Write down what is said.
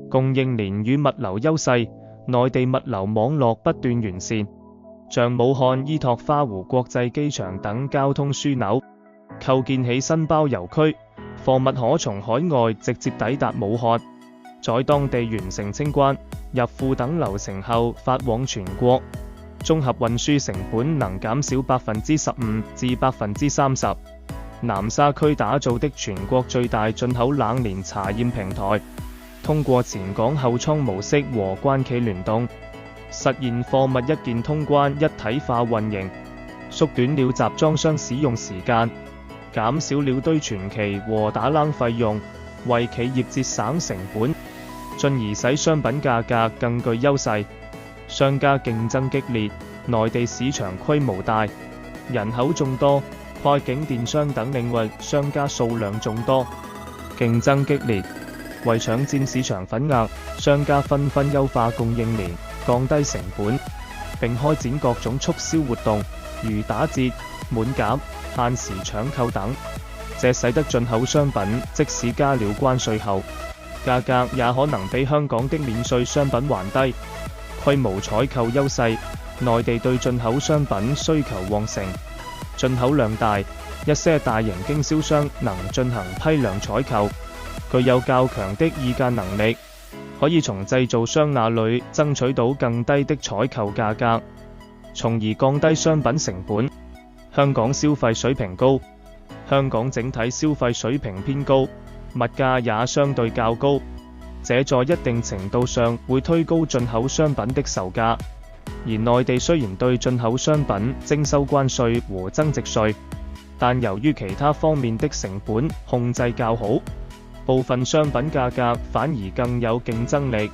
供應鏈與物流優勢，內地物流網絡不斷完善，像武漢依託花湖國際機場等交通樞紐，構建起新包郵區，貨物可從海外直接抵達武漢，在當地完成清關、入庫等流程後發往全國，綜合運輸成本能減少15%至30%。南沙區打造的全國最大進口冷鏈查驗平台，通過前港後倉模式和關企聯動，實現貨物一鍵通關一體化運營，縮短了集裝箱使用時間，減少了堆存期和打冷費用，為企業節省成本，進而使商品價格更具優勢。商家競爭激烈，內地市場規模大，人口眾多，跨境電商等領域商家數量眾多，競爭激烈。為搶佔市場份額，商家紛紛優化供應鏈，降低成本，並開展各種促銷活動，如打折、滿減、限時搶購等。這使得進口商品即使加了關稅後，價格也可能比香港的免稅商品還低。規模採購優勢，內地對進口商品需求旺盛，進口量大，一些大型經銷商能進行批量採購，具有較強的議價能力，可以從製造商那裡爭取到更低的採購價格，從而降低商品成本。香港消費水平高，香港整體消費水平偏高，物價也相對較高，這在一定程度上會推高進口商品的售價。而內地雖然對進口商品徵收關稅和增值稅，但由於其他方面的成本控制較好，部分商品價格反而更有競爭力。